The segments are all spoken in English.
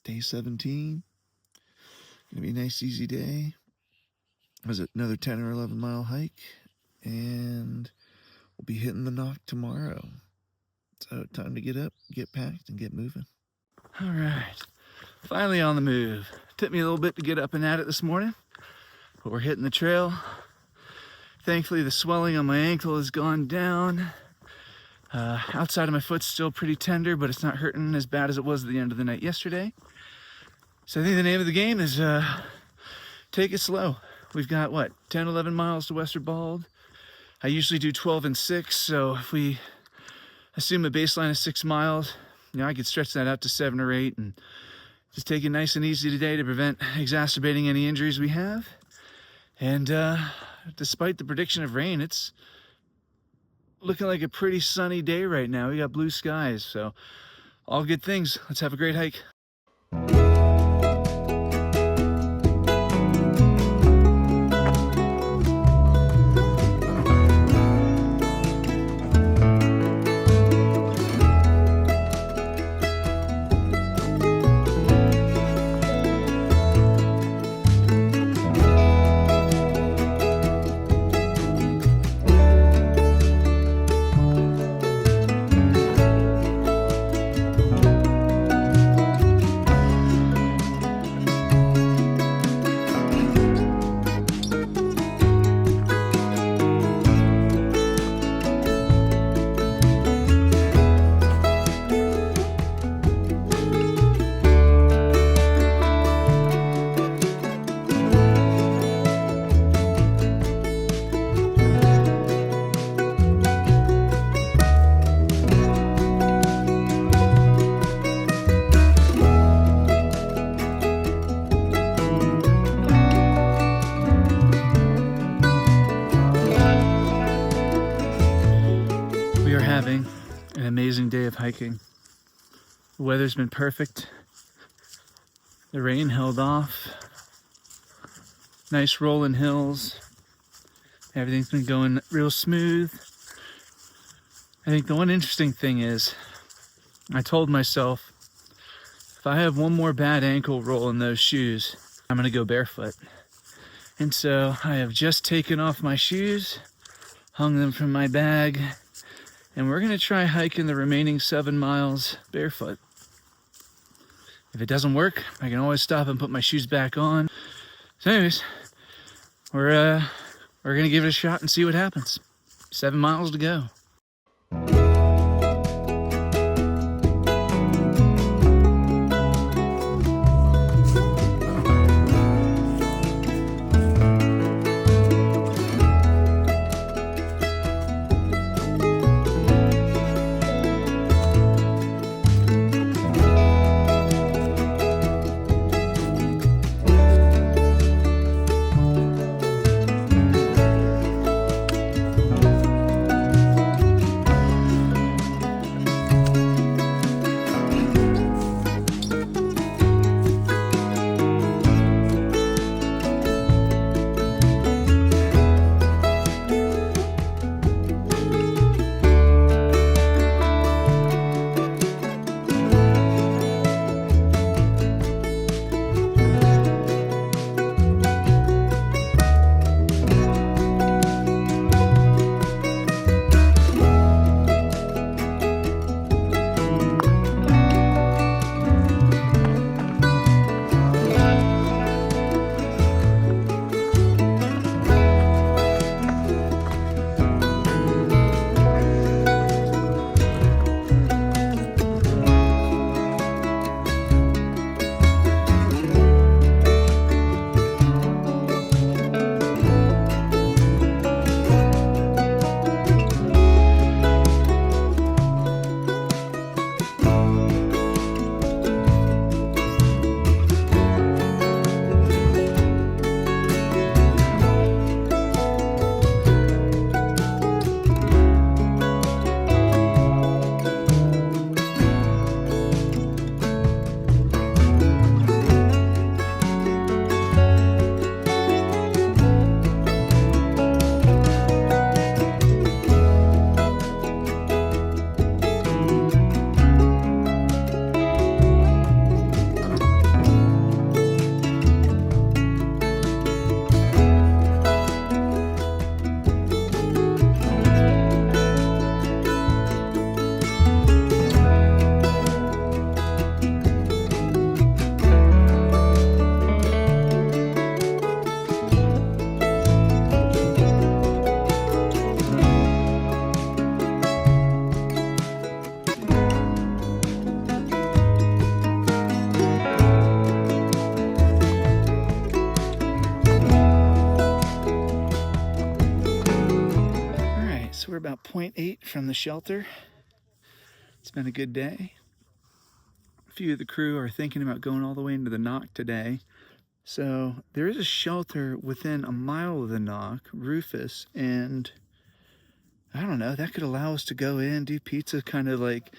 Day 17. Gonna be a nice, easy day. It was another 10 or 11 mile hike, and we'll be hitting the knock tomorrow. So time to get up, get packed, and get moving. All right, finally on the move. Took me a little bit to get up and at it this morning, but we're hitting the trail. Thankfully, the swelling on my ankle has gone down. Outside of my foot's still pretty tender, but it's not hurting as bad as it was at the end of the night yesterday. So I think the name of the game is take it slow. We've got, 10, 11 miles to Western Bald. I usually do 12 and 6, so if we assume a baseline of 6 miles, I could stretch that out to 7 or 8 and just take it nice and easy today to prevent exacerbating any injuries we have. And despite the prediction of rain, it's looking like a pretty sunny day right now. We got blue skies, so all good things. Let's have a great hike. We are having an amazing day of hiking. The weather's been perfect. The rain held off. Nice rolling hills. Everything's been going real smooth. I think the one interesting thing is, I told myself, if I have one more bad ankle roll in those shoes, I'm gonna go barefoot. And so I have just taken off my shoes, hung them from my bag, and we're gonna try hiking the remaining 7 miles barefoot. If it doesn't work, I can always stop and put my shoes back on. So anyways, we're gonna give it a shot and see what happens. 7 miles to go. from the shelter. It's been a good day. A few of the crew are thinking about going all the way into the Knock today. So there is a shelter within a mile of the Knock, Rufus, and I don't know, that could allow us to go in, do pizza, kind of like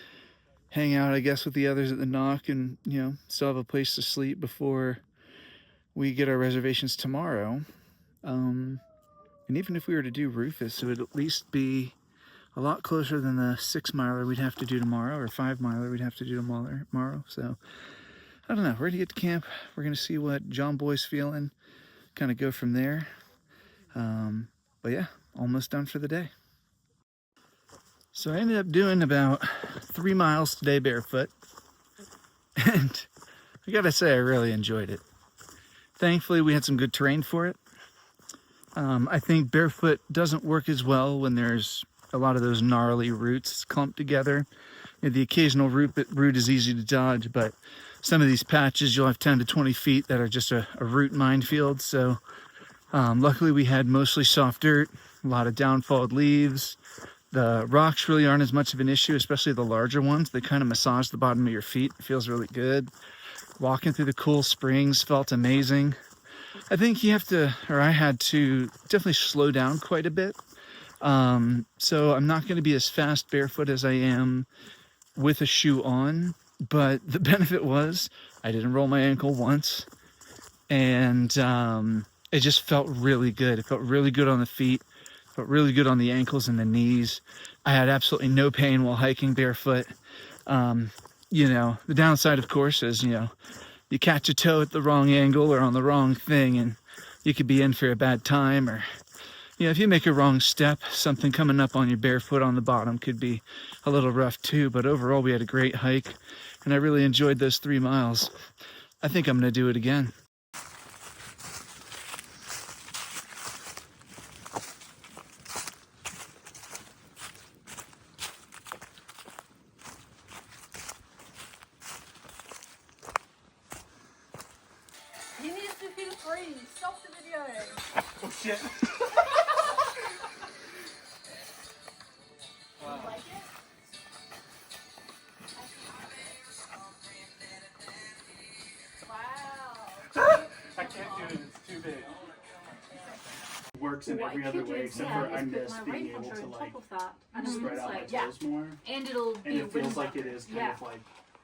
hang out, I guess, with the others at the Knock, and, you know, still have a place to sleep before we get our reservations tomorrow. And even if we were to do Rufus, it would at least be a lot closer than the 6-miler we'd have to do tomorrow, or 5-miler we'd have to do tomorrow. So I don't know, we're gonna get to camp. We're gonna see what John Boy's feeling, kind of go from there. But yeah, almost done for the day. So I ended up doing about 3 miles today barefoot, and I gotta say I really enjoyed it. Thankfully we had some good terrain for it. I think barefoot doesn't work as well when there's a lot of those gnarly roots clumped together. You know, the occasional root is easy to dodge, but some of these patches you'll have 10 to 20 feet that are just a root minefield. So luckily we had mostly soft dirt, a lot of downfalled leaves. The rocks really aren't as much of an issue, especially the larger ones. They kind of massage the bottom of your feet. It feels really good. Walking through the cool springs felt amazing. I think you have to, or I had to definitely slow down quite a bit. So I'm not going to be as fast barefoot as I am with a shoe on, but the benefit was I didn't roll my ankle once, and it just felt really good. It felt really good on the feet, felt really good on the ankles and the knees. I had absolutely no pain while hiking barefoot. You know, the downside, of course, is, you know, you catch a toe at the wrong angle or on the wrong thing, and you could be in for a bad time. Or, you know, if you make a wrong step, something coming up on your barefoot on the bottom could be a little rough too. But overall, we had a great hike, and I really enjoyed those 3 miles. I think I'm going to do it again. He needs to feel free. Stop the video. Oh shit. Wow. You like it? Wow. I can't do it, it's too big. Works in every other way except for I miss being able to like spread out my toes more. And it'll be and it feels like it is kind of like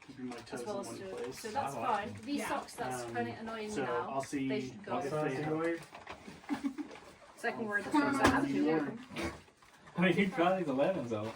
keeping my toes well in one place. So that's fine. These socks, that's kind of annoying so now. I'll see They should go. if they help. Second word, the socks I have to do. I mean, you got these 11s out.